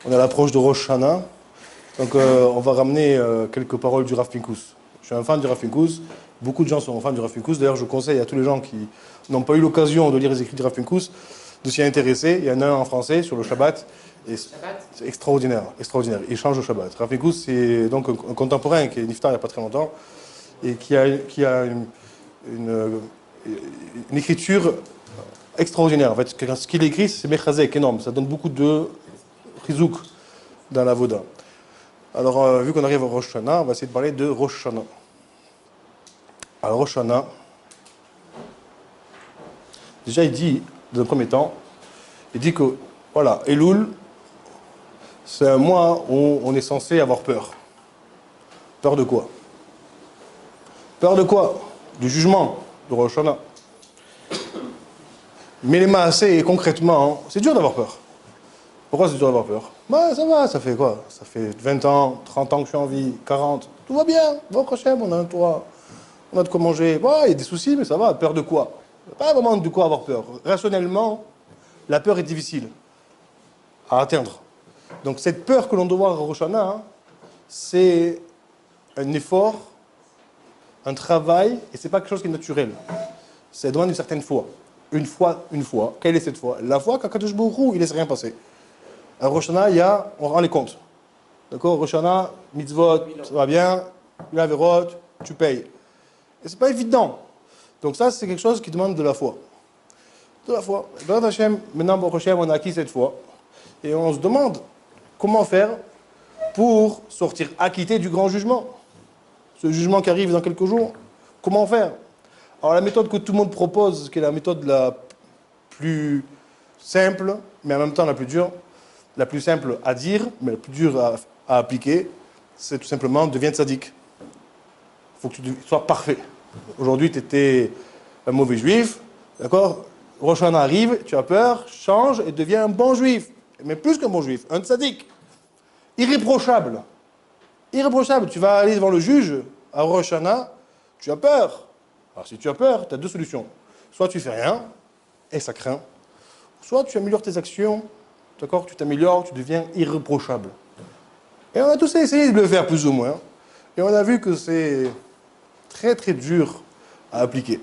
On est à l'approche de Rosh Hashanah. Donc on va ramener quelques paroles du Rav Pinkus. Je suis un fan du Rav Pinkus. Beaucoup de gens sont fans du Rav Pinkus. D'ailleurs, je conseille à tous les gens qui n'ont pas eu l'occasion de lire les écrits du Rav Pinkus de s'y intéresser. Il y en a un en français sur le Shabbat. Et c'est extraordinaire, extraordinaire. Il change le Shabbat. Rav Pinkus, c'est donc un contemporain qui est niftar il n'y a pas très longtemps et qui a une écriture extraordinaire. En fait, ce qu'il écrit, c'est mechazek, énorme. Ça donne beaucoup de chizouk dans la voda. Alors, vu qu'on arrive au Rosh Hashanah, on va essayer de parler de Rosh Hashanah. Alors, Rosh Hashanah, déjà, il dit, dans un premier temps, il dit que, voilà, Elul, c'est un mois où on est censé avoir peur. Peur de quoi? Peur de quoi? Du jugement de Rosh Hashanah. Mais les maasés, concrètement, c'est dur d'avoir peur. Pourquoi c'est dur d'avoir peur? Bah, ça va, ça fait quoi? Ça fait 20 ans, 30 ans que je suis en vie, 40. Tout va bien, bon, Hachem, on a un toit, on a de quoi manger. Bah, il y a des soucis, mais ça va. Peur de quoi? Pas vraiment de quoi avoir peur. Rationnellement, la peur est difficile à atteindre. Donc, cette peur que l'on doit avoir à Rosh Hashanah, c'est un effort, un travail, et c'est pas quelque chose qui est naturel. Ça demande une certaine foi. Une fois. Quelle est cette foi? La foi qu'Akadosh Baruch Hu, il laisse rien passer. À Rosh Hashanah, on rend les comptes. D'accord? Rosh Hashanah, mitzvot, ça va bien, la verot, tu payes. Et c'est pas évident. Donc ça, c'est quelque chose qui demande de la foi. De la foi. Dans Hashem, maintenant, Baruch Hashem, on a acquis cette foi. Et on se demande comment faire pour sortir acquitté du grand jugement. Ce jugement qui arrive dans quelques jours, comment faire? Alors la méthode que tout le monde propose, qui est la méthode la plus simple, mais en même temps la plus dure, la plus simple à dire, mais la plus dure à appliquer, c'est tout simplement deviens tzaddik. Il faut que tu sois parfait. Aujourd'hui, tu étais un mauvais juif, d'accord? Rosh Hashanah arrive, tu as peur, change et deviens un bon juif. Mais plus qu'un bon juif, un tzaddik. Irréprochable. Irréprochable. Tu vas aller devant le juge à Rosh Hashanah, tu as peur. Alors si tu as peur, tu as deux solutions. Soit tu fais rien, et ça craint. Soit tu améliores tes actions, d'accord? Tu t'améliores, tu deviens irréprochable. Et on a tous essayé de le faire plus ou moins. Et on a vu que c'est très très dur à appliquer.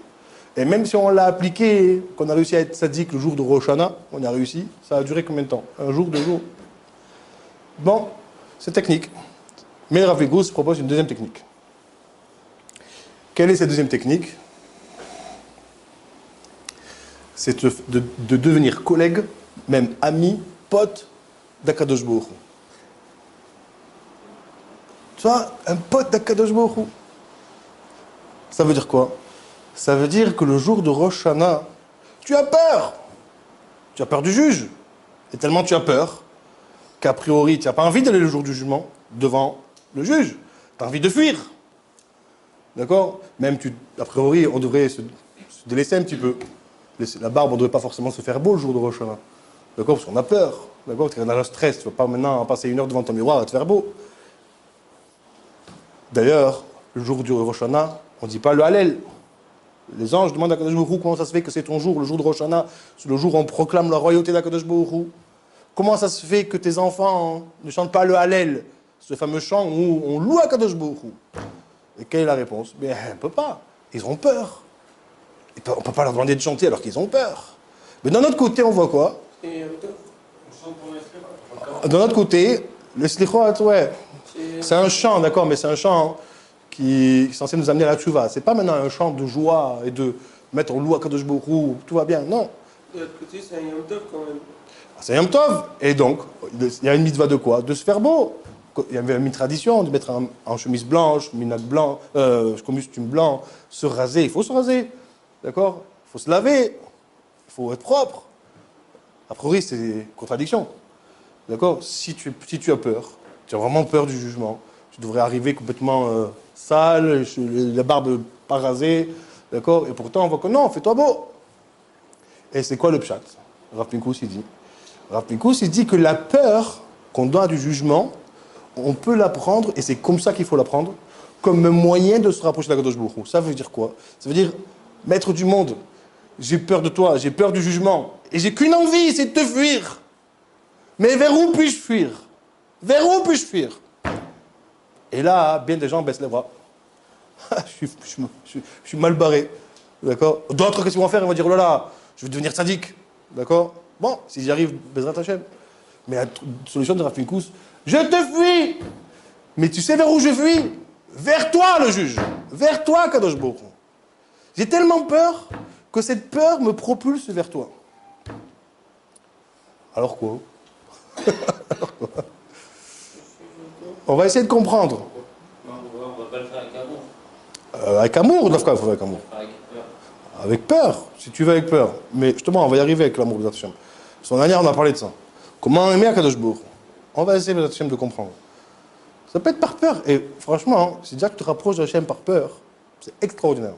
Et même si on l'a appliqué, qu'on a réussi à être sadique le jour de Rosh Hashanah, on a réussi, ça a duré combien de temps? Un jour, 2 jours? Bon, c'est technique. Mais Rav Pinkus propose une deuxième technique. Quelle est cette deuxième technique? C'est de devenir collègue, même ami, pote d'Akadosh Baruch Hu. Tu vois, un pote d'Akadosh Baruch Hu. Ça veut dire quoi? Ça veut dire que le jour de Rosh Hashanah, tu as peur. Tu as peur du juge. Et tellement tu as peur qu'a priori, tu n'as pas envie d'aller le jour du jugement devant le juge. Tu as envie de fuir. D'accord? Même, a priori, on devrait se délaisser un petit peu. La barbe, on ne devrait pas forcément se faire beau le jour de Rosh Hashanah. D'accord? Parce qu'on a peur. D'accord? Tu es dans le stress. Tu ne vas pas maintenant passer 1 heure devant ton miroir et te faire beau. D'ailleurs, le jour du Rosh Hashanah, on ne dit pas le Hallel. Les anges demandent à Kadosh Baruch Hu comment ça se fait que c'est ton jour, le jour de Rosh Hashanah, c'est le jour où on proclame la royauté d'Akadosh Baruch Hu. Comment ça se fait que tes enfants ne chantent pas le Hallel, ce fameux chant où on loue Akadosh Baruch Hu? Et quelle est la réponse? Ben, on ne peut pas. Ils ont peur. On ne peut pas leur demander de chanter alors qu'ils ont peur. Mais d'un autre côté, on voit quoi? D'un autre côté, le slichot, ouais, c'est un chant, d'accord, mais c'est un chant qui est censé nous amener à la tchouva. C'est pas maintenant un chant de joie et de mettre en loue Akadosh Baruch Hu, tout va bien, non. De l'autre côté, c'est un Yom Tov quand même. C'est un Yom Tov. Et donc, il y a une mitzvah de quoi? De se faire beau. Il y avait une tradition de mettre en chemise blanche, minag blanc, costume blanc, se raser. Il faut se raser, d'accord? Il faut se laver, il faut être propre. A priori, c'est une contradiction, d'accord? Si tu as peur, tu as vraiment peur du jugement, tu devrais arriver complètement sale, la barbe pas rasée, d'accord? Et pourtant, on voit que non, fais-toi beau. Et c'est quoi le pshat? Rav Pinkus, il dit. Rav Pinkus, il dit que la peur qu'on donne du jugement, on peut l'apprendre, et c'est comme ça qu'il faut l'apprendre, comme un moyen de se rapprocher d'Akadosh Baruch Hu. Ça veut dire quoi? Ça veut dire, maître du monde, j'ai peur de toi, j'ai peur du jugement, et j'ai qu'une envie, c'est de te fuir. Mais vers où puis-je fuir? Vers où puis-je fuir? Et là, bien des gens baissent les bras. je suis mal barré. D'accord? D'autres, qu'est-ce qu'ils vont faire? Ils vont dire, oh là là, je vais devenir sadique. D'accord? Bon, si j'y arrive, Bezrat Hashem. Mais la solution de Rav Pinkus, je te fuis! Mais tu sais vers où je fuis? Vers toi, le juge. Vers toi, Kadosh Baruch Hu. J'ai tellement peur que cette peur me propulse vers toi. Alors quoi? Alors quoi? On va essayer de comprendre. On va pas le faire avec amour. Avec amour, Dafka, il faut faire avec amour. Avec peur. Avec peur, si tu veux avec peur. Mais justement, on va y arriver avec l'amour de Hashem. Son dernière, on a parlé de ça. Comment aimer Akadosh Baruch Hu? On va essayer Hashem de comprendre. Ça peut être par peur. Et franchement, si déjà tu te rapproches d'Hachem par peur, c'est extraordinaire.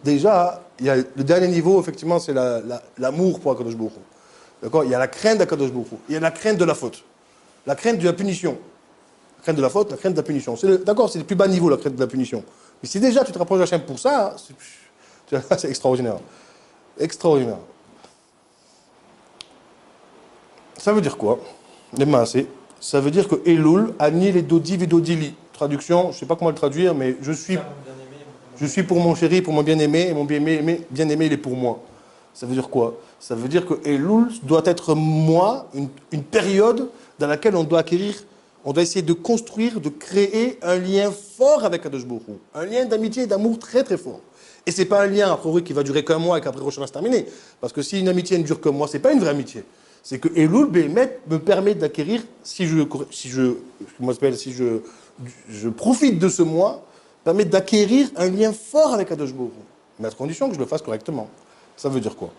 Déjà, il y a le dernier niveau, effectivement, c'est l'amour pour Akadosh Baruch Hu. D'accord? Il y a la crainte d'Akadosh Baruch Hu. Il y a la crainte de la faute. La crainte de la punition. La crainte de la faute, la crainte de la punition. D'accord, c'est le plus bas niveau, la crainte de la punition. Mais si déjà tu te rapproches d'Hachem pour ça, c'est extraordinaire. Extraordinaire. Ça veut dire quoi? Les maasé. Ça veut dire que Elul, Ani les Dodi Vidodili. Traduction, je ne sais pas comment le traduire, mais je suis pour mon chéri, pour mon bien-aimé, et mon bien-aimé, il est pour moi. Ça veut dire quoi? Ça veut dire que Elul doit être moi, une période dans laquelle on doit acquérir, on doit essayer de construire, de créer un lien fort avec Kadosh Baruch Hu. Un lien d'amitié et d'amour très très fort. Et ce n'est pas un lien, a priori, qui va durer qu'un mois et qu'après Rosh Hashanah se terminer. Parce que si une amitié ne dure qu'un mois, ce n'est pas une vraie amitié. C'est que Elul Béhémet me permet d'acquérir, si je profite de ce mois, permet d'acquérir un lien fort avec Kadosh Baruch Hu. Mais à condition que je le fasse correctement. Ça veut dire quoi?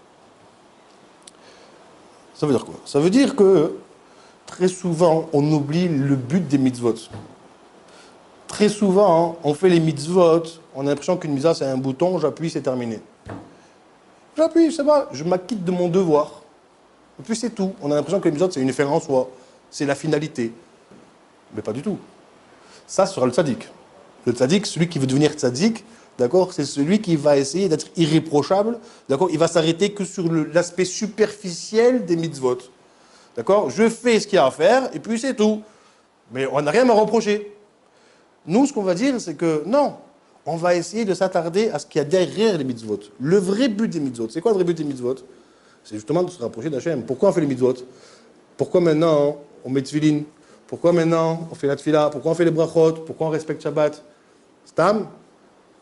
Ça veut dire quoi? Ça veut dire que très souvent, on oublie le but des mitzvot. Très souvent, on fait les mitzvot, on a l'impression qu'une mitzvah, c'est un bouton, j'appuie, c'est terminé. J'appuie, c'est pas, je m'acquitte de mon devoir. Et puis c'est tout. On a l'impression que les mitzvot, c'est une affaire en soi. C'est la finalité. Mais pas du tout. Ça sera le tzaddik. Le tzaddik, celui qui veut devenir tzaddik, d'accord, c'est celui qui va essayer d'être irréprochable, d'accord, il va s'arrêter que sur l'aspect superficiel des mitzvot. D'accord? Je fais ce qu'il y a à faire, et puis c'est tout. Mais on n'a rien à me reprocher. Nous, ce qu'on va dire, c'est que non, on va essayer de s'attarder à ce qu'il y a derrière les mitzvot. Le vrai but des mitzvot, c'est quoi le vrai but des mitzvot? C'est justement de se rapprocher d'Hachem. Pourquoi on fait les mitzvot? Pourquoi maintenant on met tefillin? Pourquoi maintenant on fait la tefila? Pourquoi on fait les brachot? Pourquoi on respecte Shabbat? Stam?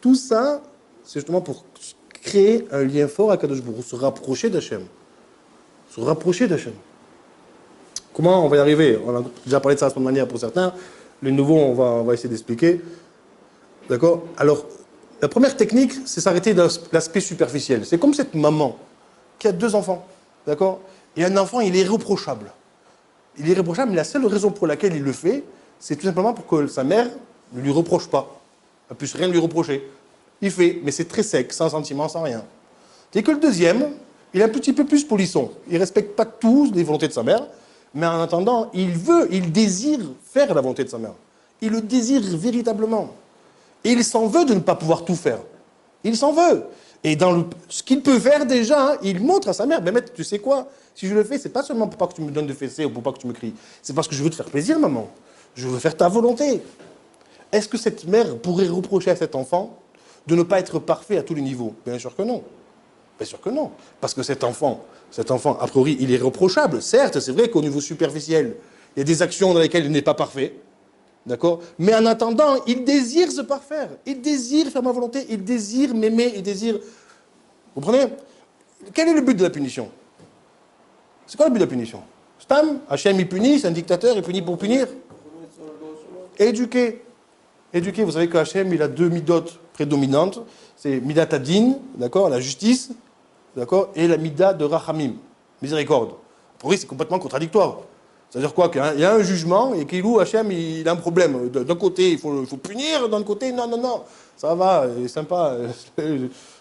Tout ça, c'est justement pour créer un lien fort à Kadosh Baruch Hu, se rapprocher d'Hachem. Se rapprocher d'Hachem. Comment on va y arriver? On a déjà parlé de ça la semaine dernière pour certains. Les nouveaux, on va essayer d'expliquer. D'accord? Alors, la première technique, c'est s'arrêter de l'aspect superficiel. C'est comme cette maman qui a 2 enfants. D'accord? Et un enfant, il est irréprochable. Il est irréprochable, mais la seule raison pour laquelle il le fait, c'est tout simplement pour que sa mère ne lui reproche pas. Elle ne puisse rien lui reprocher. Il fait, mais c'est très sec, sans sentiment, sans rien. Et que le deuxième, il est un petit peu plus polisson. Il ne respecte pas tous les volontés de sa mère, mais en attendant, il désire faire la volonté de sa mère. Il le désire véritablement. Et il s'en veut de ne pas pouvoir tout faire. Il s'en veut. Et dans ce qu'il peut faire déjà, il montre à sa mère, ben tu sais quoi, si je le fais, c'est pas seulement pour pas que tu me donnes de fessées ou pour pas que tu me cries. C'est parce que je veux te faire plaisir, maman. Je veux faire ta volonté. Est-ce que cette mère pourrait reprocher à cet enfant de ne pas être parfait à tous les niveaux? Bien sûr que non. Bien sûr que non. Parce que cet enfant, a priori, il est reprochable. Certes, c'est vrai qu'au niveau superficiel, il y a des actions dans lesquelles il n'est pas parfait. D'accord? Mais en attendant, il désire se parfaire. Il désire faire ma volonté. Il désire m'aimer. Il désire... Vous comprenez? Quel est le but de la punition? C'est quoi le but de la punition? Stam, Hachem, il punit, c'est un dictateur, il punit pour punir. Éduquer. Éduquer, vous savez que Hachem, il a 2 midot prédominantes. C'est midat adin, d'accord, la justice, d'accord, et la midat de rachamim, miséricorde. Oui, c'est complètement contradictoire. C'est-à-dire quoi? Qu'il y a un jugement et qu'il Hachem, il a un problème. D'un côté, il faut punir, d'un côté, non, ça va, c'est sympa,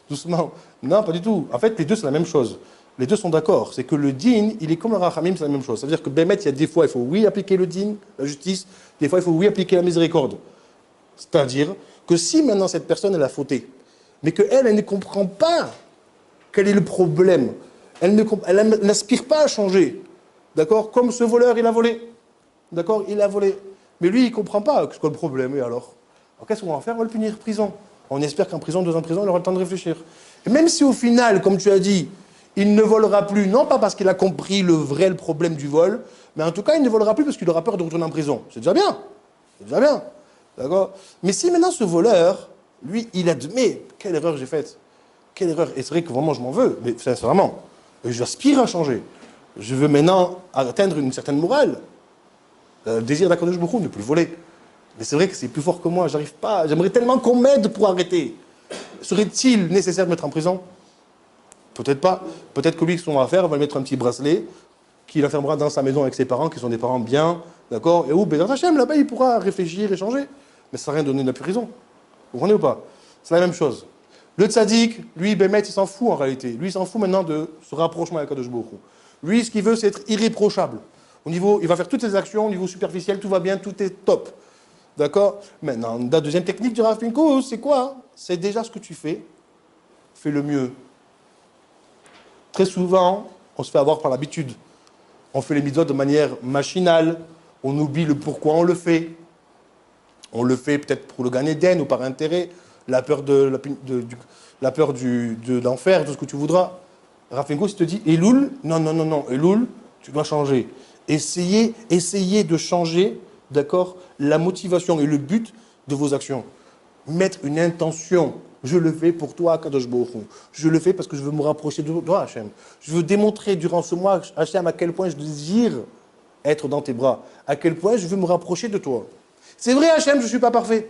doucement. Non, pas du tout. En fait, les deux, c'est la même chose. Les deux sont d'accord. C'est que le din, il est comme le rachamim, c'est la même chose. C'est-à-dire que Bémet, il y a des fois, il faut oui appliquer le din, la justice, des fois, il faut oui appliquer la miséricorde. C'est-à-dire que si maintenant cette personne, elle a fauté, mais qu'elle ne comprend pas quel est le problème, elle n'aspire pas à changer, d'accord? Comme ce voleur, il a volé, d'accord? Il a volé. Mais lui, il ne comprend pas c'est quoi le problème. Et alors qu'est-ce qu'on va faire? On va le punir, prison. On espère qu'en prison, 2 ans de prison, il aura le temps de réfléchir. Et même si au final, comme tu as dit, il ne volera plus, non pas parce qu'il a compris le problème du vol, mais en tout cas, il ne volera plus parce qu'il aura peur de retourner en prison. C'est déjà bien. C'est déjà bien. D'accord? Mais si maintenant ce voleur, lui, il admet, quelle erreur j'ai faite. Quelle erreur. Et c'est vrai que vraiment, je m'en veux. Mais sincèrement, j'aspire à changer. Je veux maintenant atteindre une certaine morale. Le désir d'Akadosh Baruch Hu, ne plus voler. Mais c'est vrai que c'est plus fort que moi, j'arrive pas. J'aimerais tellement qu'on m'aide pour arrêter. Serait-il nécessaire de mettre en prison? Peut-être pas. Peut-être que lui, ce qu'on va faire, on va lui mettre un petit bracelet qu'il enfermera dans sa maison avec ses parents, qui sont des parents bien, d'accord? Et où, Bézat Hachem, là-bas, il pourra réfléchir et changer. Mais ça n'a rien donné de la prison. Vous comprenez ou pas? C'est la même chose. Le tzaddik, lui, Bémet, il s'en fout en réalité. Lui, il s'en fout maintenant de ce rapprochement avec Akadosh Baruch Hu. Lui, ce qu'il veut, c'est être irréprochable. Au niveau, il va faire toutes ses actions, au niveau superficiel, tout va bien, tout est top. D'accord? Maintenant, la deuxième technique du Rav Pinkus, c'est quoi? C'est déjà ce que tu fais. Fais le mieux. Très souvent, on se fait avoir par l'habitude. On fait les mitzvot de manière machinale. On oublie le pourquoi on le fait. On le fait peut-être pour le gagner d'en ou par intérêt. La peur de l'enfer, tout ce que tu voudras. Rav Pinkus te dit, Elul, non, Elul, tu dois changer. Essayez de changer, d'accord, la motivation et le but de vos actions. Mettre une intention. Je le fais pour toi, Kadosh Baruch Hu. Je le fais parce que je veux me rapprocher de toi, Hachem. Je veux démontrer durant ce mois, Hachem, à quel point je désire être dans tes bras. À quel point je veux me rapprocher de toi. C'est vrai, Hachem, je ne suis pas parfait.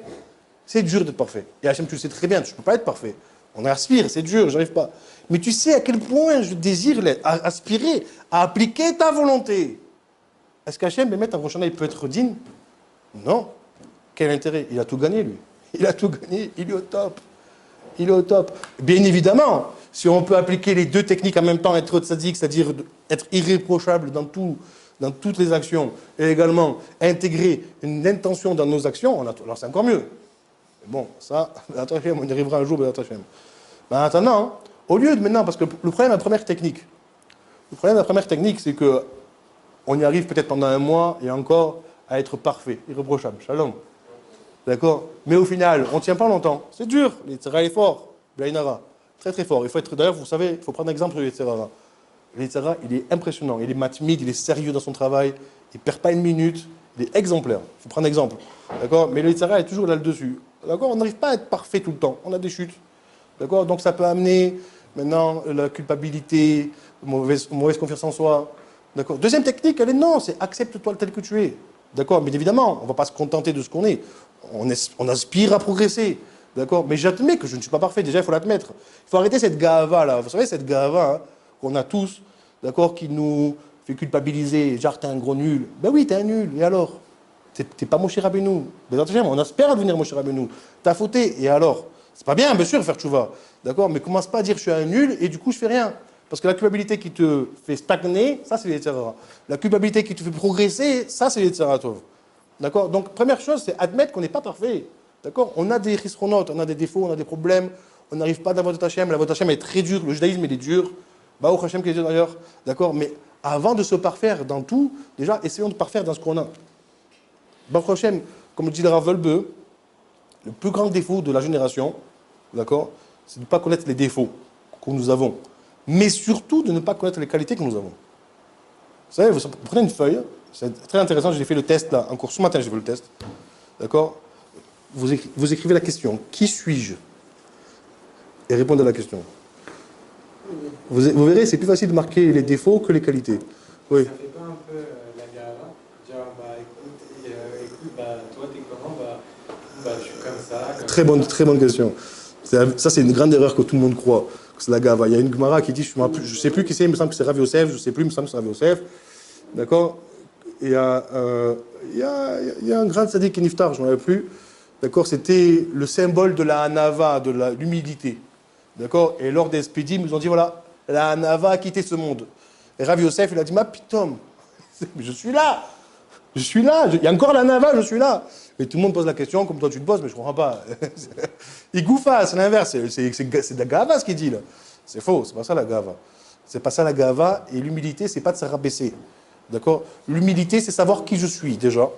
C'est dur d'être parfait. Et Hachem, tu le sais très bien, je ne peux pas être parfait. On aspire, c'est dur, j'arrive pas. Mais tu sais à quel point je désire aspirer à appliquer ta volonté. Est-ce qu'Hachem, Bémet, en prochain, il peut être digne? Non. Quel intérêt? Il a tout gagné, lui. Il a tout gagné, il est au top. Il est au top. Bien évidemment, si on peut appliquer les 2 techniques en même temps, être tzaddik, c'est-à-dire être irréprochable dans toutes les actions, et également intégrer une intention dans nos actions, alors c'est encore mieux. Bon, ça, on y arrivera un jour, mais maintenant, au lieu de maintenant, parce que le problème de la première technique, c'est que on y arrive peut-être pendant un mois et encore à être parfait, irréprochable. Shalom. D'accord? Mais au final, on ne tient pas longtemps. C'est dur. L'Yitzhara est fort. Blainara. Très très fort. Il faut être, d'ailleurs, vous savez, il faut prendre l'exemple de l'Yitzhara. L'Yitzhara, il est impressionnant. Il est matmide, il est sérieux dans son travail. Il ne perd pas une minute. Il est exemplaire. Il faut prendre exemple. D'accord? Mais le Yitzhara est toujours là-dessus. D'accord? On n'arrive pas à être parfait tout le temps. On a des chutes. D'accord? Donc ça peut amener maintenant la culpabilité, mauvaise confiance en soi. D'accord? Deuxième technique, elle est non, c'est accepte-toi tel que tu es. D'accord? Mais évidemment, on ne va pas se contenter de ce qu'on est. On aspire à progresser. D'accord? Mais j'admets que je ne suis pas parfait. Déjà, il faut l'admettre. Il faut arrêter cette gava là. Vous savez, cette gava hein, qu'on a tous, d'accord, qui nous fait culpabiliser. Genre, t'es un gros nul. Ben oui, t'es un nul. Et alors? T'es pas Moshe Rabbeinu. On aspire à devenir Moshe Rabbeinu. T'as fauté. Et alors? C'est pas bien, bien sûr, faire tchouva. D'accord? Mais commence pas à dire je suis un nul et du coup, je fais rien. Parce que la culpabilité qui te fait stagner, ça, c'est les Yetzirah. La culpabilité qui te fait progresser, ça, c'est les Yetzirah Tov. D'accord? Donc, première chose, c'est admettre qu'on n'est pas parfait. D'accord? On a des risronotes, on a des défauts, on a des problèmes. On n'arrive pas dans votre Hachem. La votre Hachem est très dure. Le judaïsme, il est dur. Baruch Hachem qui est dur d'ailleurs. D'accord? Mais avant de se parfaire dans tout, déjà, essayons de parfaire dans ce qu'on a. Baruch Hachem, comme le dit le Rav Wolbe, le plus grand défaut de la génération, d'accord, c'est de ne pas connaître les défauts que nous avons. Mais surtout de ne pas connaître les qualités que nous avons. Vous savez, vous prenez une feuille, c'est très intéressant, j'ai fait le test là, en cours ce matin, j'ai fait le test. D'accord? Vous écrivez la question, qui suis-je? Et répondez à la question. Vous verrez, c'est plus facile de marquer les défauts que les qualités. Oui. Ça fait pas un peu la gala? Genre, écoute, toi, t'es comment? Je suis comme ça. Très bonne question. Ça, c'est une grande erreur que tout le monde croit. C'est la gava. Il y a une Gemara qui dit, je ne sais plus qui c'est, il me semble que c'est Rav Yosef, je ne sais plus, il me semble que c'est Rav Yosef. D'accord? Il y a un grand tzaddik qui est niftar, je ne m'en rappelle plus. D'accord? C'était le symbole de la hanava, de l'humilité. D'accord? Et lors des Spédim, ils nous ont dit, voilà, la hanava a quitté ce monde. Et Rav Yosef, il a dit, ma pitom, je suis là. Il y a encore la hanava, je suis là. Et tout le monde pose la question, comme toi tu te poses, mais je ne comprends pas. Il gouffa, c'est l'inverse. C'est de la gava ce qu'il dit là. C'est faux, c'est pas ça la gava. C'est pas ça la gava. Et l'humilité, c'est pas de se rabaisser. D'accord? L'humilité, c'est savoir qui je suis, déjà.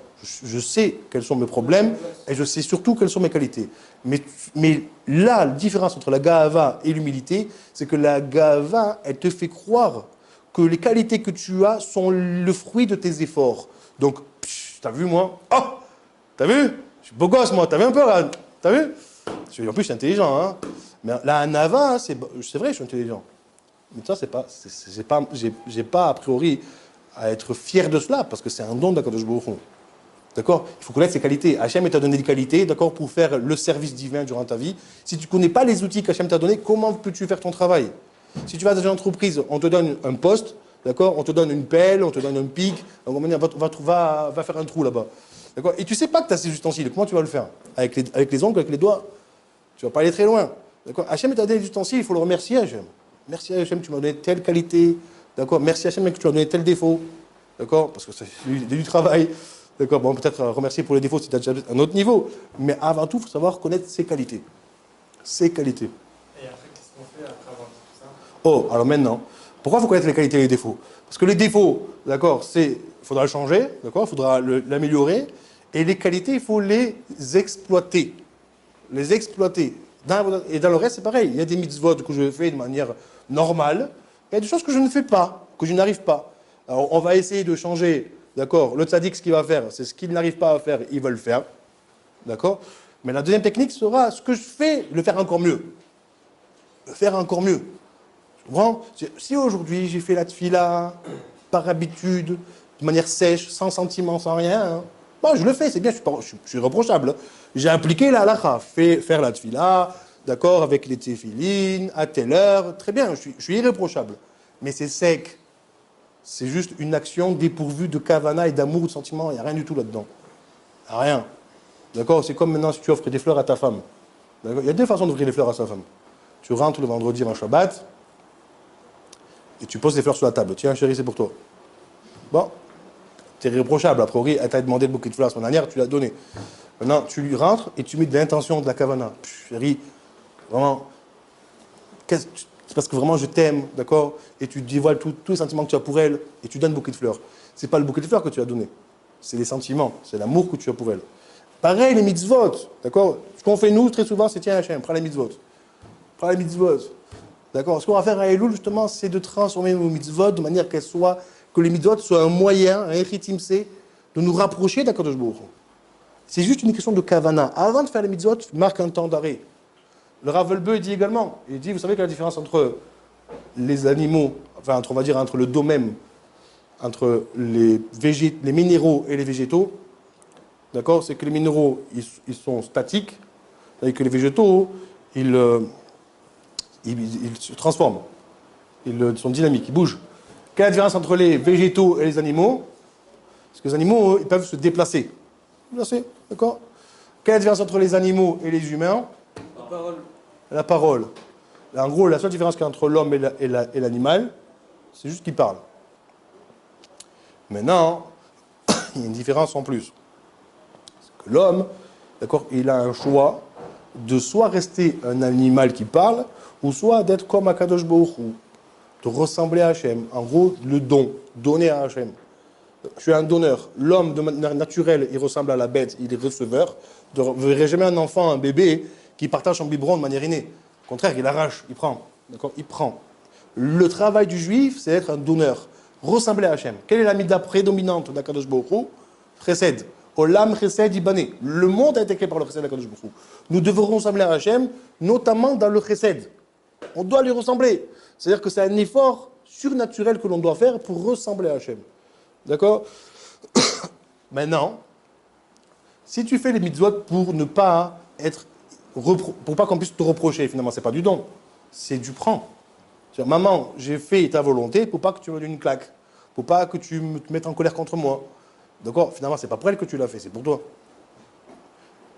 Je sais quels sont mes problèmes et je sais surtout quelles sont mes qualités. Mais là, la différence entre la ga'ava et l'humilité, c'est que la ga'ava, elle te fait croire que les qualités que tu as sont le fruit de tes efforts. Donc, t'as vu, moi? Oh! T'as vu? Je suis beau gosse, moi. T'as vu un peu, là? T'as vu? En plus, je suis intelligent, hein. Mais là, un Nava, c'est vrai, je suis intelligent. Mais ça, j'ai pas a priori à être fier de cela, parce que c'est un don d'Akadosh Baruch Hu. D'accord? Il faut connaître ses qualités. Hachem t'a donné des qualités, d'accord, pour faire le service divin durant ta vie. Si tu ne connais pas les outils qu'Hachem t'a donnés, comment peux-tu faire ton travail? Si tu vas dans une entreprise, on te donne un poste, d'accord, on te donne une pelle, on te donne un pic, on va faire un trou là-bas. D'accord? Et tu ne sais pas que tu as ces ustensiles. Comment tu vas le faire? Avec les ongles, avec les doigts? Tu ne vas pas aller très loin. D'accord? Hachem t'a donné des ustensiles, il faut le remercier, Hachem. Merci Hachem, tu m'as donné telle qualité. D'accord? Merci Hachem que tu m'as donné tel défaut. D'accord? Parce que c'est du travail. D'accord? Bon, peut-être remercier pour les défauts si tu as déjà un autre niveau. Mais avant tout, il faut savoir connaître ses qualités. Ses qualités. Et après, qu'est-ce qu'on fait après avoir dit tout ça? Oh, alors maintenant, pourquoi il faut connaître les qualités et les défauts? Parce que les défauts, d'accord, il faudra le changer, d'accord, il faudra l'améliorer. Et les qualités, il faut les exploiter. Les exploiter. Et dans le reste, c'est pareil. Il y a des mitzvot que je fais de manière normale. Il y a des choses que je ne fais pas, que je n'arrive pas. Alors, on va essayer de changer, d'accord. Le tzaddik, ce qu'il va faire, c'est ce qu'il n'arrive pas à faire, il va le faire. D'accord? Mais la deuxième technique sera ce que je fais, le faire encore mieux. Le faire encore mieux. Tu comprends? Si aujourd'hui, j'ai fait la tfila, par habitude, de manière sèche, sans sentiment, sans rien, hein, bon, je le fais, c'est bien, je suis reprochable. Hein. J'ai appliqué la halakha, faire la tfila, d'accord, avec les téphilines, à telle heure, très bien, je suis irréprochable. Mais c'est sec. C'est juste une action dépourvue de kavana et d'amour ou de sentiment, il n'y a rien du tout là-dedans. Rien. D'accord? C'est comme maintenant si tu offres des fleurs à ta femme. Il y a deux façons d'offrir des fleurs à sa femme. Tu rentres le vendredi en Shabbat et tu poses des fleurs sur la table. Tiens, chérie, c'est pour toi. Bon, tu es irréprochable. A priori, elle t'a demandé le bouquet de fleurs la semaine dernière, tu l'as donné. Maintenant, tu lui rentres et tu mets de l'intention, de la kavana. Chérie, vraiment, c'est parce que vraiment je t'aime, d'accord? Et tu dévoiles tous les sentiments que tu as pour elle et tu donnes le bouquet de fleurs. C'est pas le bouquet de fleurs que tu as donné, c'est les sentiments, c'est l'amour que tu as pour elle. Pareil, les mitzvot, d'accord? Ce qu'on fait nous, très souvent, c'est tiens, Hachem, prends les mitzvot. Prends les mitzvot. D'accord? Ce qu'on va faire à Elul, justement, c'est de transformer nos mitzvot de manière que les mitzvot soient un moyen, un echitimse, de nous rapprocher d'Akadosh Baruch Hu. C'est juste une question de kavana. Avant de faire les mitzvot, marque un temps d'arrêt. Le Rav Velbeu dit également, il dit, vous savez quelle est la différence entre les animaux, enfin, on va dire entre le domème, entre les minéraux et les végétaux, d'accord? C'est que les minéraux, ils sont statiques, et que les végétaux, ils se transforment. Ils sont dynamiques, ils bougent. Quelle est la différence entre les végétaux et les animaux? Parce que les animaux, ils peuvent se déplacer. Déplacer, d'accord? Quelle est la différence entre les animaux et les humains? La parole. La parole. En gros, la seule différence qu'il y a entre l'homme et l'animal, c'est juste qu'il parle. Maintenant, il y a une différence en plus. C'est que l'homme, d'accord, il a un choix de soit rester un animal qui parle, ou soit d'être comme Akadosh Baruch Hu, de ressembler à Hachem. En gros, le don, donner à Hachem. Je suis un donneur. L'homme de manière naturelle, il ressemble à la bête, il est receveur. Vous ne verrez jamais un enfant, un bébé, qui partage son biberon de manière innée. Au contraire, il arrache, il prend. D'accord? Il prend. Le travail du juif, c'est être un donneur. Ressembler à Hachem. Quelle est la mida prédominante d'Akadosh Baruch Hu? Chesed. Olam Chesed Ibané. Le monde a été créé par le Chesed d'Akadosh Baruch Hu. Nous devons ressembler à Hachem, notamment dans le Chesed. On doit lui ressembler. C'est-à-dire que c'est un effort surnaturel que l'on doit faire pour ressembler à Hachem. D'accord? Maintenant, si tu fais les mitzvot pour ne pas être, pour pas qu'on puisse te reprocher, finalement, c'est pas du don, c'est du prends. C'est-à-dire, maman, j'ai fait ta volonté pour pas que tu me donnes une claque, pour pas que tu te mettes en colère contre moi. D'accord? Finalement, c'est pas pour elle que tu l'as fait, c'est pour toi.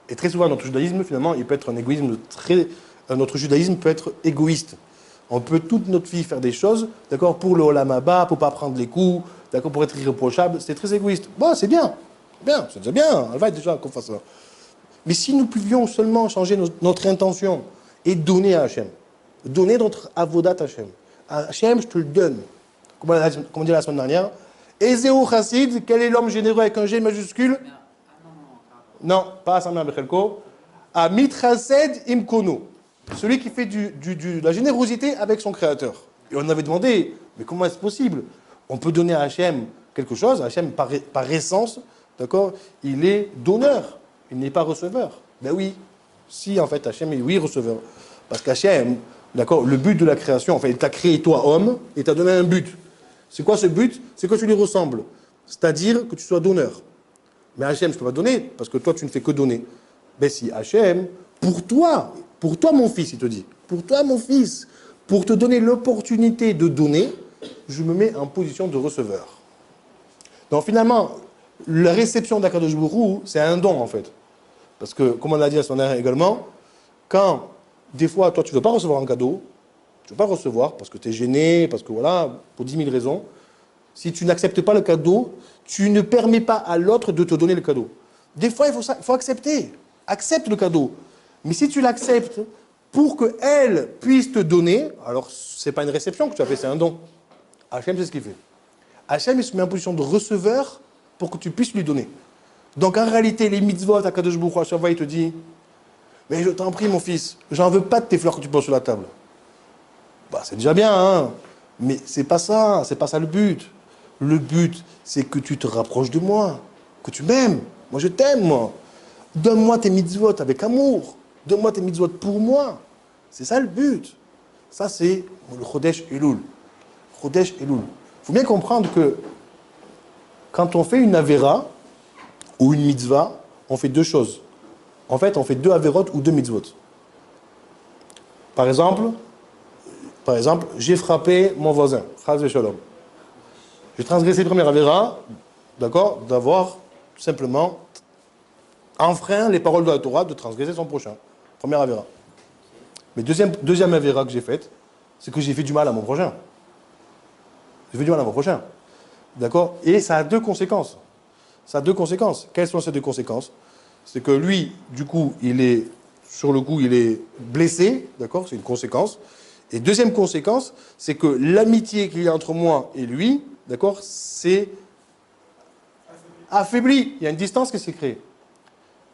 Et très souvent, notre judaïsme, finalement, il peut être un égoïsme notre judaïsme peut être égoïste. On peut toute notre vie faire des choses, d'accord, pour le Olam Haba, pour pas prendre les coups, d'accord, pour être irréprochable. C'est très égoïste. Bon, c'est bien, c'est déjà bien. Elle va déjà qu'on fasse ça. Mais si nous pouvions seulement changer notre intention et donner à Hachem, donner notre avodat à Hachem. À Hachem, je te le donne. Comme on dit la semaine dernière, Ezeu Chassid, quel est l'homme généreux avec un G majuscule? Non, pas Sameh Bechelko. À Mitrased Imkono. Celui qui fait de la générosité avec son créateur. Et on avait demandé, mais comment est-ce possible? On peut donner à Hachem quelque chose. Hachem, par essence, d'accord, il est donneur. Il n'est pas receveur. Ben oui. Si, en fait, Hachem est, oui, receveur. Parce qu'Hachem, d'accord, le but de la création, en fait, il t'a créé, toi, homme, et t'a donné un but. C'est quoi ce but? C'est que tu lui ressembles. C'est-à-dire que tu sois donneur. Mais Hachem, je ne peux pas donner, parce que toi, tu ne fais que donner. Ben si, Hachem, pour toi, mon fils, il te dit, pour toi, mon fils, pour te donner l'opportunité de donner, je me mets en position de receveur. Donc finalement, la réception d'Akadosh Baruch Hu, c'est un don, en fait. Parce que, comme on l'a dit à son air également, quand, des fois, toi, tu ne veux pas recevoir un cadeau, tu ne veux pas recevoir parce que tu es gêné, parce que voilà, pour 10 000 raisons, si tu n'acceptes pas le cadeau, tu ne permets pas à l'autre de te donner le cadeau. Des fois, il faut accepter. Accepte le cadeau. Mais si tu l'acceptes pour qu'elle puisse te donner, alors ce n'est pas une réception que tu as fait, c'est un don. Hachem, c'est ce qu'il fait. Hachem, il se met en position de receveur pour que tu puisses lui donner. Donc en réalité, les mitzvot, à Kadosh Baruch Hu, à chaque fois, il te dit, mais je t'en prie, mon fils, j'en veux pas de tes fleurs que tu poses sur la table. Bah, c'est déjà bien, hein. Mais c'est pas ça le but. Le but, c'est que tu te rapproches de moi, que tu m'aimes. Moi, je t'aime, moi. Donne-moi tes mitzvot avec amour. Donne-moi tes mitzvot pour moi. C'est ça le but. Ça, c'est le Chodesh Elul. Chodesh Elul. Il faut bien comprendre que quand on fait une Avera ou une mitzvah, on fait deux choses. En fait, on fait deux Averot ou deux mitzvot. Par exemple, j'ai frappé mon voisin. Chas v'shalom. J'ai transgressé le premier Avera, d'accord, d'avoir tout simplement enfreint les paroles de la Torah, de transgresser son prochain. Premier Avera. Mais deuxième Avera que j'ai faite, c'est que j'ai fait du mal à mon prochain. J'ai fait du mal à mon prochain. D'accord? Et ça a deux conséquences. Ça a deux conséquences. Quelles sont ces deux conséquences? C'est que lui, du coup, il est blessé. D'accord? C'est une conséquence. Et deuxième conséquence, c'est que l'amitié qu'il y a entre moi et lui, d'accord, c'est affaibli. Il y a une distance qui s'est créée.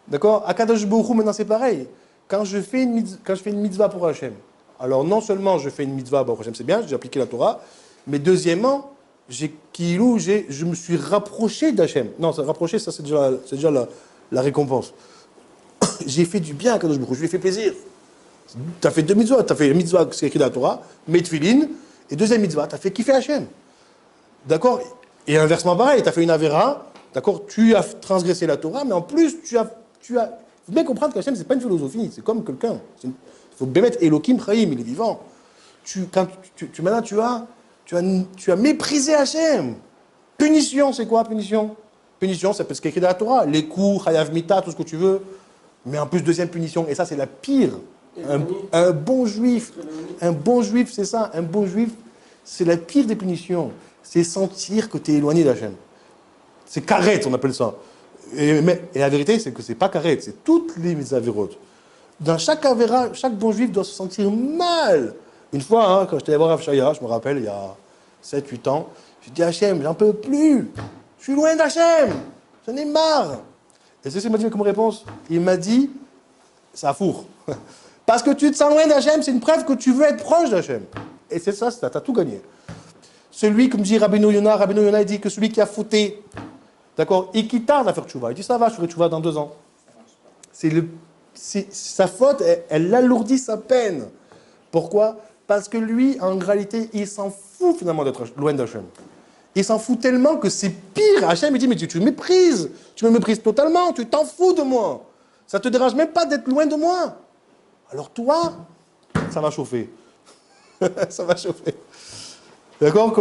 D'accord? À Kadosh Baruch Hu, maintenant, c'est pareil. Quand je fais une mitzvah pour Hachem, alors non seulement je fais une mitzvah pour Hachem, c'est bien, j'ai appliqué la Torah, mais deuxièmement, je me suis rapproché d'Hachem. Non, rapproché, ça c'est déjà la récompense. J'ai fait du bien à Kadosh Baruch Hu, je lui ai fait plaisir. Tu as fait deux mitzvahs, tu as fait une mitzvah, c'est écrit dans la Torah, Metfilin, et deuxième mitzvah, tu as fait kiffer Hachem. D'accord? Et inversement pareil, tu as fait une Avera, d'accord, tu as transgressé la Torah, mais en plus, tu as faut bien comprendre qu'Hachem, c'est pas une philosophie, c'est comme quelqu'un. Il faut bien mettre Elohim Chaim, il est vivant. Maintenant, tu as méprisé Hachem. Punition, c'est quoi, punition? Punition, c'est ce qui est écrit dans la Torah. Les coups, Chayav Mita, tout ce que tu veux. Mais en plus, deuxième punition, et ça, c'est la pire. Un bon juif, c'est ça. Un bon juif, c'est la pire des punitions. C'est sentir que tu es éloigné d'Hachem. C'est karet, on appelle ça. Et la vérité, c'est que c'est pas karet, c'est toutes les avérotes. Dans chaque avéra, chaque bon juif doit se sentir mal. Une fois, quand j'étais allé voir Rav Shaya, je me rappelle, il y a 7-8 ans, j'ai dit Hachem, j'en peux plus. Je suis loin d'Hachem. J'en ai marre. Et c'est ce qu'il m'a dit comme réponse. Il m'a dit, ça fourre. Parce que tu te sens loin d'Hachem, c'est une preuve que tu veux être proche d'Hachem. Et c'est ça, t'as tout gagné. Celui, comme dit Rabbeinu Yonah, il dit que celui qui a fauté, d'accord, et qui tarde à faire tchouva, il dit ça va, je ferai tchouva dans 2 ans. Sa faute, elle alourdit sa peine. Pourquoi? Parce que lui, en réalité, il s'en fout finalement d'être loin d'Hachem. Il s'en fout tellement que c'est pire. Hachem, il dit, mais tu me méprises. Tu me méprises totalement. Tu t'en fous de moi. Ça ne te dérange même pas d'être loin de moi. Alors toi, ça va chauffer. Ça va chauffer. D'accord?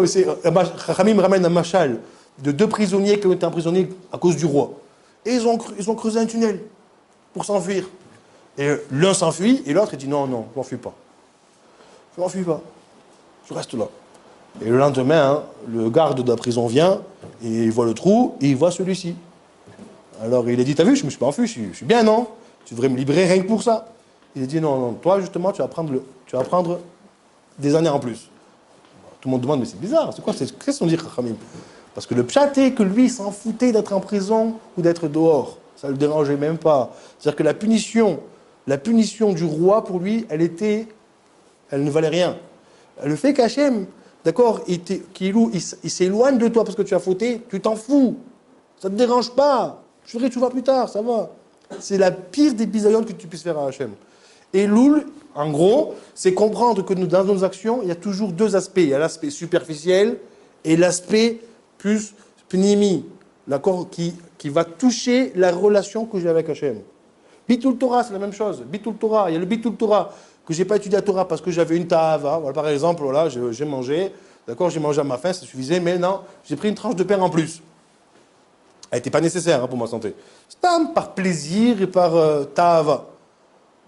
Chachamim ramène un machal de 2 prisonniers qui ont été emprisonnés à cause du roi. Et ils ont creusé un tunnel pour s'enfuir. Et l'un s'enfuit et l'autre il dit, non, je m'enfuis pas. Je m'enfuis pas. Je reste là. Et le lendemain, le garde de la prison vient, et il voit le trou, et il voit celui-ci. Alors il a dit, t'as vu, je me suis pas enfui, je suis bien, non? Tu devrais me libérer rien que pour ça. Il a dit, non, toi justement, tu vas prendre des années en plus. Tout le monde demande, mais c'est bizarre, c'est quoi? Qu'est-ce qu'on dit, Chachamim? Parce que le pshat est que lui, il s'en foutait d'être en prison ou d'être dehors. Ça ne le dérangeait même pas. C'est-à-dire que la punition du roi, pour lui, elle ne valait rien. Le fait qu'Hachem, d'accord, il s'éloigne de toi parce que tu as fauté, tu t'en fous. Ça ne te dérange pas. Je ferai, tu vas plus tard, ça va. C'est la pire des bisaïons que tu puisses faire à Hachem. Et Loul, en gros, c'est comprendre que dans nos actions, il y a toujours deux aspects. Il y a l'aspect superficiel et l'aspect plus pnimi, d'accord, qui va toucher la relation que j'ai avec Hachem. Bitul Torah, c'est la même chose. Bitul Torah, il y a le Bitul Torah que je n'ai pas étudié à Torah parce que j'avais une ta'ava. Voilà, par exemple, voilà, j'ai mangé, d'accord, j'ai mangé à ma faim, ça suffisait, mais non, j'ai pris une tranche de pain en plus. Elle n'était pas nécessaire pour ma santé. C'est par plaisir et par ta'ava.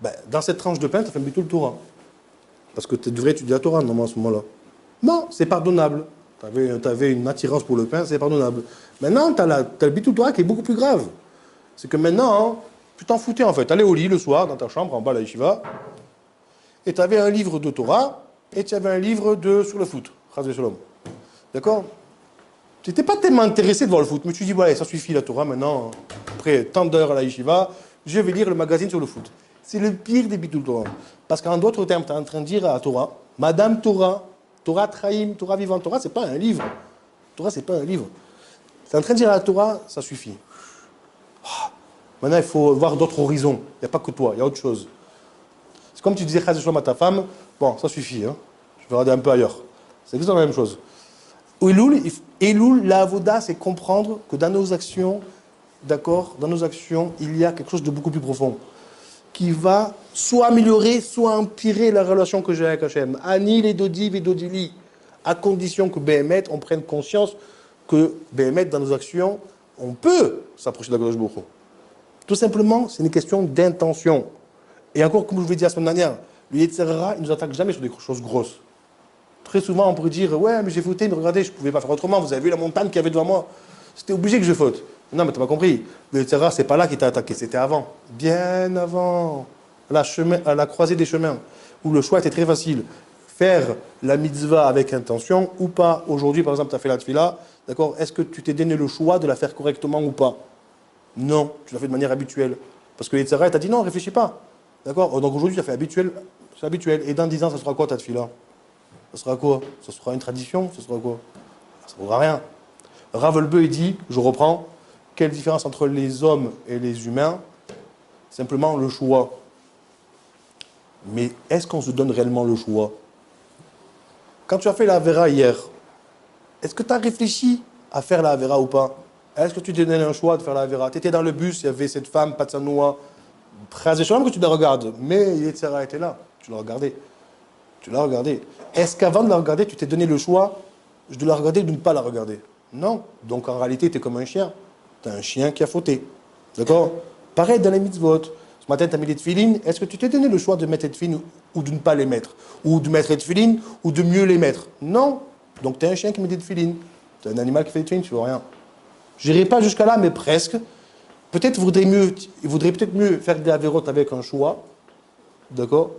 Ben, dans cette tranche de pain, tu as fait un Bitul Torah. Parce que tu devrais étudier la Torah, normalement, à ce moment-là. Non, c'est pardonnable. Tu avais une attirance pour le pain, c'est pardonnable. Maintenant, tu as le Bitul Torah qui est beaucoup plus grave. C'est que maintenant, tu t'en foutais en fait. Tu allais au lit le soir, dans ta chambre, en bas à la yeshiva, et tu avais un livre de Torah, et tu avais un livre sur le foot. Chas v'sholom. D'accord? Tu n'étais pas tellement intéressé de voir le foot, mais tu dis, voilà, ça suffit la Torah, maintenant, après tant d'heures à la yeshiva, je vais lire le magazine sur le foot. C'est le pire des Bitul Torah. Parce qu'en d'autres termes, tu es en train de dire à la Torah, Madame Torah, Torah Traim, Torah vivant, Torah, c'est pas un livre. Torah, c'est pas un livre. Tu es en train de dire à la Torah, ça suffit. Maintenant, il faut voir d'autres horizons. Il n'y a pas que toi, il y a autre chose. C'est comme tu disais Chaz v'sholom à ta femme, bon, ça suffit, hein. Je vais regarder un peu ailleurs. C'est exactement la même chose. Elul, la avoda, c'est comprendre que dans nos actions, d'accord, dans nos actions, il y a quelque chose de beaucoup plus profond qui va soit améliorer, soit empirer la relation que j'ai avec Hachem. Ani les dodiv et dodili, à condition que Béhémet, on prenne conscience que Béhémet, dans nos actions, on peut s'approcher de la Kadosh Baruch Hu. Tout simplement, c'est une question d'intention. Et encore, comme je vous l'ai dit la semaine dernière, le Yetzer Hara, il ne nous attaque jamais sur des choses grosses. Très souvent, on pourrait dire, ouais, mais j'ai fauté, mais regardez, je ne pouvais pas faire autrement, vous avez vu la montagne qu'il y avait devant moi. C'était obligé que je faute. Non, mais tu n'as pas compris. Le Yetzer Hara, c'est pas là qu'il t'a attaqué, c'était avant. Bien avant. À la croisée des chemins, où le choix était très facile. Faire la mitzvah avec intention ou pas. Aujourd'hui, par exemple, tu as fait la tefila, d'accord? Est-ce que tu t'es donné le choix de la faire correctement ou pas? Non, tu l'as fait de manière habituelle. Parce que l'Yetzirah t'a dit non, réfléchis pas. D'accord? Donc aujourd'hui, tu as fait habituel, c'est habituel. Et dans 10 ans, ça sera quoi ta tefila? Ça sera quoi? Ça sera une tradition? Ça sera quoi? Ça ne vaudra rien. Rav Elbeu, il dit, je reprends, quelle différence entre les hommes et les humains? Simplement le choix. Mais est-ce qu'on se donne réellement le choix? Quand tu as fait la Avera hier, est-ce que tu as réfléchi à faire la Avera ou pas? Est-ce que tu t'es donné un choix de faire la Avera? Tu étais dans le bus, il y avait cette femme, Patsanoua, que tu la regardes, mais Yetzirah était là, tu l'as regardé. Tu l'as regardé. Est-ce qu'avant de la regarder, tu t'es donné le choix de la regarder ou de ne pas la regarder? Non. Donc en réalité, tu es comme un chien. Tu as un chien qui a fauté. D'accord? Pareil dans les mitzvot. Ce matin, tu as mis les tefilines. Est-ce que tu t'es donné le choix de mettre les tefilines ou de ne pas les mettre? Ou de mettre les tefilines ou de mieux les mettre? Non. Donc tu es un chien qui met des tefilines. Tu es un animal qui fait des tefilines, tu vois rien. Je n'irai pas jusqu'à là, mais presque. Peut-être il vaudrait peut-être mieux faire des avérotes avec un choix. D'accord?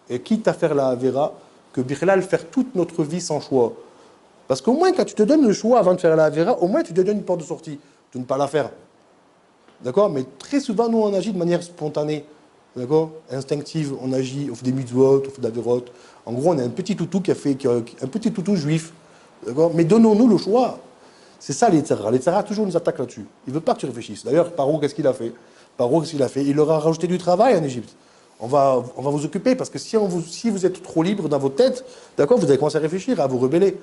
Et quitte à faire la avéra, que Birlal faire toute notre vie sans choix. Parce qu'au moins, quand tu te donnes le choix avant de faire la avéra, au moins tu te donnes une porte de sortie, de ne pas la faire. D'accord? Mais très souvent, nous, on agit de manière spontanée. D'accord? Instinctive, on agit, on fait des mitzvot, on fait des avérotes. En gros, on a un petit toutou un petit toutou juif. D'accord? Mais donnons-nous le choix. C'est ça l'Yetzirah. L'Yetzirah toujours nous attaque là-dessus. Il ne veut pas que tu réfléchisses. D'ailleurs, Paro, qu'est-ce qu'il a fait? Paro, qu'est-ce qu'il a fait? Il leur a rajouté du travail en Égypte. On va vous occuper, parce que si vous êtes trop libre dans votre tête, d'accord, vous allez commencer à réfléchir, à vous rebeller.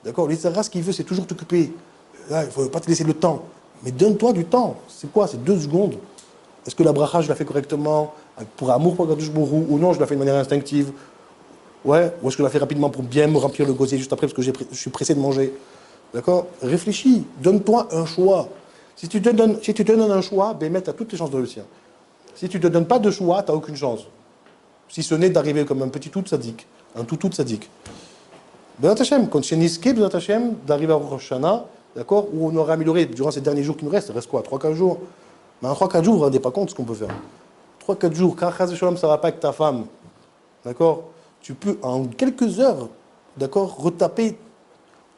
D'accord? L'Yetzirah, ce qu'il veut, c'est toujours t'occuper. Là, il ne faut pas te laisser le temps. Mais donne-toi du temps. C'est quoi? C'est 2 secondes. Est-ce que la bracha, je la fais correctement, pour amour pour Kadosh Baruch Hu, ou non, je la fais de manière instinctive? Ouais? Ou est-ce que je la fais rapidement pour bien me remplir le gosier juste après, parce que je suis pressé de manger? D'accord? Réfléchis, donne-toi un choix. Si tu te donnes un choix, ben, tu as toutes les chances de réussir. Si tu ne te donnes pas de choix, tu n'as aucune chance. Si ce n'est d'arriver comme un petit tout sadique, un toutou sadique. Bezat Hashem, quand chez Niske, Bezat Hashem, d'arriver à Rosh Hashanah, d'accord, où on aura amélioré durant ces derniers jours qui nous restent, il reste quoi? 3-4 jours. Mais en 3-4 jours, vous ne vous rendez pas compte de ce qu'on peut faire. 3-4 jours, quand Chaz v'sholom, ça ne va pas avec ta femme, d'accord, tu peux en quelques heures, d'accord, retaper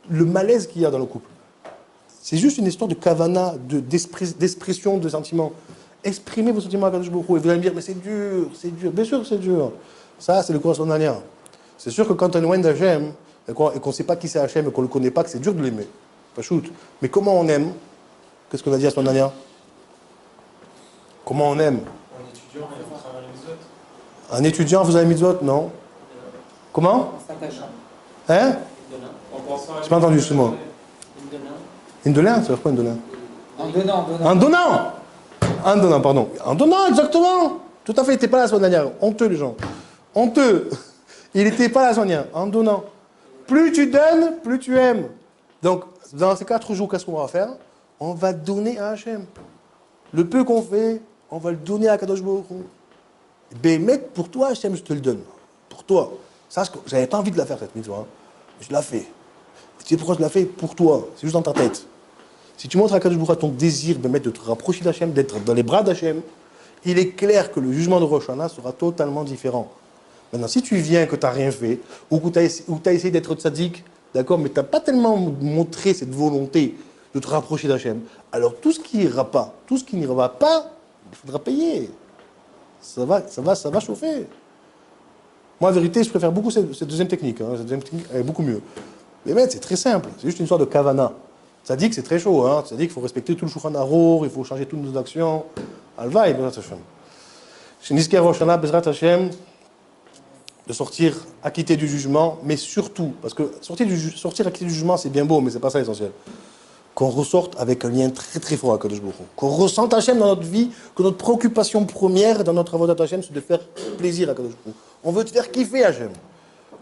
le malaise qu'il y a dans le couple. C'est juste une histoire de kavana, d'expression de sentiments. Exprimez vos sentiments à Kadosh Baruch Hu. Et vous allez me dire, mais c'est dur, c'est dur. Bien sûr que c'est dur. Ça, c'est le correspondant. C'est sûr que quand on est loin d'Hachem, et qu'on ne sait pas qui c'est Hachem, et qu'on ne le connaît pas, que c'est dur de l'aimer. Pas shoot. Mais comment on aime? Qu'est-ce qu'on a dit à Sondania? Comment on aime? En étudiant, et en travaillant les autres. Un étudiant, vous avez mitzvot? Non. Comment? Hein? En pensant à J'ai pas entendu ce mot. Indolent, ça veut dire quoi indolent? En donnant. En donnant! En donnant, pardon. En donnant, exactement! Tout à fait, il n'était pas là la semaine dernière. Honteux, les gens. Honteux. Il n'était pas là la semaine dernière. En donnant. Plus tu donnes, plus tu aimes. Donc, dans ces 4 jours, qu'est-ce qu'on va faire? On va donner à Hachem. Le peu qu'on fait, on va le donner à Kadosh Baruch Hu. Bémet, pour toi, Hachem, je te le donne. Pour toi. Ça, je n'avais pas envie de la faire, cette mitzvah. Hein. Je la fais. Tu sais pourquoi je la fais? Pour toi. C'est juste dans ta tête. Si tu montres à Kadosh Baruch Hu ton désir Bémet, de te rapprocher d'Hachem, d'être dans les bras d'Hachem, il est clair que le jugement de Rosh Hashanah sera totalement différent. Maintenant, si tu viens que tu n'as rien fait, ou que tu as essayé d'être tzaddik, d'accord, mais tu n'as pas tellement montré cette volonté de te rapprocher d'Hachem, alors tout ce qui n'ira pas, tout ce qui n'ira pas, il faudra payer. Ça va chauffer. Moi, en vérité, je préfère beaucoup cette deuxième technique. Hein. Cette deuxième technique est beaucoup mieux. Mais c'est très simple. C'est juste une histoire de kavana. Tzaddik, c'est très chaud. Hein. Tzaddik, il faut respecter tout le Shulchan Arour, il faut changer toutes nos actions. Alvaï, Bezrat Hashem. Chez Nisker Rosh Hashanah, Bezrat Hashem, de sortir acquitté du jugement, mais surtout, parce que sortir acquitté du jugement, c'est bien beau, mais c'est pas ça l'essentiel. Qu'on ressorte avec un lien très très fort à Kadosh Baruch Hu. Qu'on ressente Hachem dans notre vie, que notre préoccupation première dans notre avodat Hachem, c'est de faire plaisir à Kadosh Baruch Hu. On veut te faire kiffer, Hachem.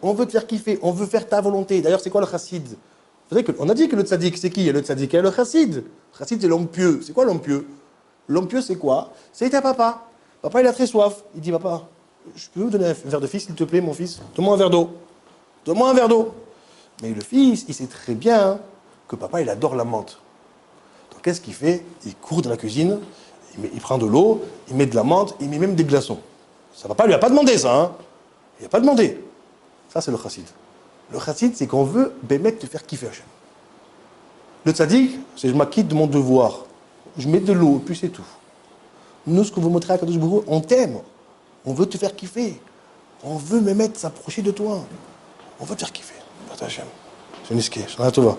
On veut te faire kiffer, on veut faire ta volonté. D'ailleurs, c'est quoi le chassid? Vous savez on a dit que le tzaddik, c'est qui? Le tzaddik et le chassid. Le chassid, c'est l'homme pieux. C'est quoi l'homme pieux? L'homme pieux, c'est quoi? C'est ta papa. Papa, il a très soif. Il dit, papa, je peux vous donner un verre de fils, s'il te plaît, mon fils? Donne-moi un verre d'eau. Donne-moi un verre d'eau. Mais le fils, il sait très bien que papa, il adore la menthe. Donc, qu'est-ce qu'il fait? Il court dans la cuisine, il prend de l'eau, il met de la menthe, il met même des glaçons. Ça papa lui a pas demandé ça, hein? Il n'a pas demandé. Ça, c'est le chassid. Le chassid, c'est qu'on veut bémettre te faire kiffer Hachem. Le tzaddik, c'est je m'acquitte de mon devoir. Je mets de l'eau, puis c'est tout. Nous, ce qu'on veut montrer à Kadosh Baruch Hu, on t'aime. On veut te faire kiffer. On veut me mettre, s'approcher de toi. On veut te faire kiffer. Hachem. Je suis Niske, Shana Tova.